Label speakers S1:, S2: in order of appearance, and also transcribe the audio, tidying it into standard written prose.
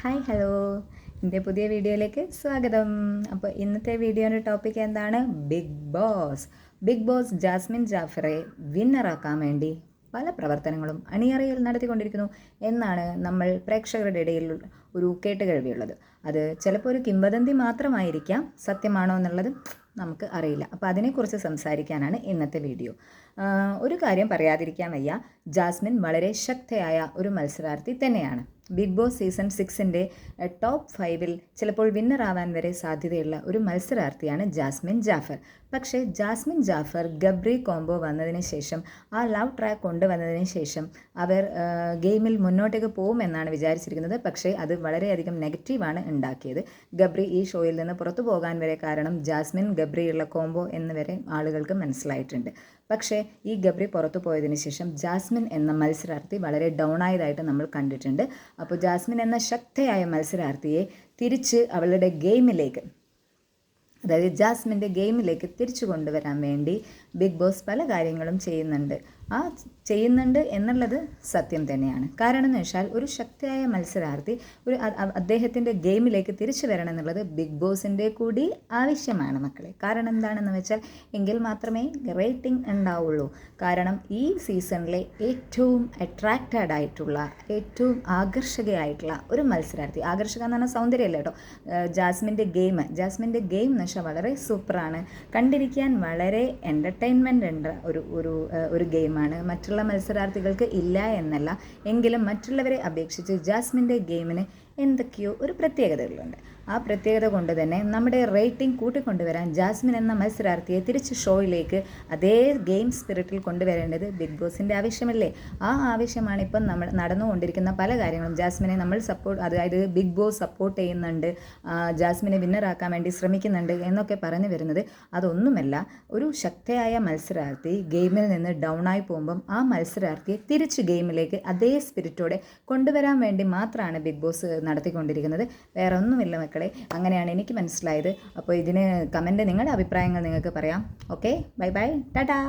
S1: Hi hello, എൻ്റെ പുതിയ വീഡിയോയിലേക്ക് സ്വാഗതം. അപ്പോൾ ഇന്നത്തെ വീഡിയോയുടെ ടോപ്പിക് എന്താണ്? ബിഗ് ബോസ് ജാസ്മിൻ ജാഫറെ വിന്നറാക്കാൻ വേണ്ടി പല പ്രവർത്തനങ്ങളും അണിയറയിൽ നടത്തിക്കൊണ്ടിരിക്കുന്നു എന്നാണ് നമ്മൾ പ്രേക്ഷകരുടെ ഇടയിൽ ഒരു കേട്ടുകേൾവിയുള്ളത്. അത് ചിലപ്പോൾ ഒരു കിംവദന്തി മാത്രമായിരിക്കാം, സത്യമാണോ എന്നുള്ളത് നമുക്ക് അറിയില്ല. അപ്പോൾ അതിനെക്കുറിച്ച് സംസാരിക്കാനാണ് ഇന്നത്തെ വീഡിയോ. ഒരു കാര്യം പറയാതിരിക്കാൻ വയ്യ, ജാസ്മിൻ വളരെ ശക്തയായ ഒരു മത്സരാർത്ഥി തന്നെയാണ്. ബിഗ് ബോസ് സീസൺ 6ൻ്റെ ടോപ്പ് 5-ൽ ചിലപ്പോൾ വിന്നറാവാൻ വരെ സാധ്യതയുള്ള ഒരു മത്സരാർത്ഥിയാണ് ജാസ്മിൻ ജാഫർ. പക്ഷേ ജാസ്മിൻ ജാഫർ ഗബ്രി കോംബോ വന്നതിന് ശേഷം, ആ ലവ് ട്രാക്ക് കൊണ്ടുവന്നതിന് ശേഷം അവർ ഗെയിമിൽ മുന്നോട്ടേക്ക് പോകുമെന്നാണ് വിചാരിച്ചിരിക്കുന്നത്. പക്ഷേ അത് വളരെയധികം നെഗറ്റീവാണ് ഉണ്ടാക്കിയത്. ഗബ്രി ഈ ഷോയിൽ നിന്ന് പുറത്തു പോകാൻ വരെ കാരണം ജാസ്മിൻ ഗബ്രിയുള്ള കോംബോ എന്ന് വരെ ആളുകൾക്ക് മനസ്സിലായിട്ടുണ്ട്. പക്ഷേ ഈ ഗബ്രി പുറത്തു പോയതിന് ശേഷം ജാസ്മിൻ എന്ന മത്സരാർത്ഥി വളരെ ഡൗൺ ആയതായിട്ട് നമ്മൾ കണ്ടിട്ടുണ്ട്. അപ്പോൾ ജാസ്മിൻ എന്ന ശക്തയായ മത്സരാർത്ഥിയെ തിരിച്ച് അവളുടെ ഗെയിമിലേക്ക്, അതായത് ജാസ്മിൻ്റെ ഗെയിമിലേക്ക് തിരിച്ചു കൊണ്ടുവരാൻ വേണ്ടി ബിഗ് ബോസ് പല കാര്യങ്ങളും ചെയ്യുന്നുണ്ട് എന്നുള്ളത് സത്യം തന്നെയാണ്. കാരണം എന്ന് വെച്ചാൽ ഒരു ശക്തിയായ മത്സരാർത്ഥി അദ്ദേഹത്തിൻ്റെ ഗെയിമിലേക്ക് തിരിച്ചു വരണം എന്നുള്ളത് ബിഗ് ബോസിൻ്റെ കൂടി ആവശ്യമാണ് മക്കളെ. കാരണം എന്താണെന്ന് വെച്ചാൽ എങ്കിൽ മാത്രമേ റേറ്റിംഗ് ഉണ്ടാവുള്ളൂ. കാരണം ഈ സീസണിലെ ഏറ്റവും അട്രാക്റ്റഡ് ആയിട്ടുള്ള, ഏറ്റവും ആകർഷകയായിട്ടുള്ള ഒരു മത്സരാർത്ഥി, ആകർഷക എന്ന് പറഞ്ഞാൽ സൗന്ദര്യമല്ല കേട്ടോ, ജാസ്മിൻ്റെ ഗെയിം എന്ന് വെച്ചാൽ വളരെ സൂപ്പറാണ്. കണ്ടിരിക്കാൻ വളരെ എൻ്റർടൈൻമെൻ്റ് ഉണ്ട് ഒരു ഗെയിമാണ്. മറ്റുള്ള മത്സരാർത്ഥികൾക്ക് ഇല്ല എന്നല്ല, എങ്കിലും മറ്റുള്ളവരെ അപേക്ഷിച്ച് ജാസ്മിൻ്റെ ഗെയിമിന് എന്തൊക്കെയോ ഒരു പ്രത്യേകതകളുണ്ട്. ആ പ്രത്യേകത കൊണ്ട് തന്നെ നമ്മുടെ റേറ്റിംഗ് കൂട്ടിക്കൊണ്ടുവരാൻ ജാസ്മിൻ എന്ന മത്സരാർത്ഥിയെ തിരിച്ച് ഷോയിലേക്ക് അതേ ഗെയിം സ്പിരിറ്റിൽ കൊണ്ടുവരേണ്ടത് ബിഗ് ബോസിൻ്റെ ആവശ്യമല്ലേ? ആ ആവശ്യമാണ് ഇപ്പം നമ്മൾ നടന്നുകൊണ്ടിരിക്കുന്ന പല കാര്യങ്ങളും. ജാസ്മിനെ നമ്മൾ അതായത് ബിഗ് ബോസ് സപ്പോർട്ട് ചെയ്യുന്നുണ്ട്, ജാസ്മിനെ വിന്നറാക്കാൻ വേണ്ടി ശ്രമിക്കുന്നുണ്ട് എന്നൊക്കെ പറഞ്ഞു വരുന്നത് അതൊന്നുമല്ല. ഒരു ശക്തയായ മത്സരാർത്ഥി ഗെയിമിൽ നിന്ന് ഡൗൺ ആയി പോകുമ്പം ആ മത്സരാർത്ഥിയെ തിരിച്ച് ഗെയിമിലേക്ക് അതേ സ്പിരിറ്റോടെ കൊണ്ടുവരാൻ വേണ്ടി മാത്രമാണ് ബിഗ് ബോസ് നടത്തിക്കൊണ്ടിരിക്കുന്നത്. വേറെ ഒന്നുമില്ല മക്കളെ, അങ്ങനെയാണ് എനിക്ക് മനസ്സിലായത്. അപ്പോൾ ഇതിന് കമൻറ്റ്, നിങ്ങളുടെ അഭിപ്രായങ്ങൾ നിങ്ങൾക്ക് പറയാം. Okay, bye bye, Tata.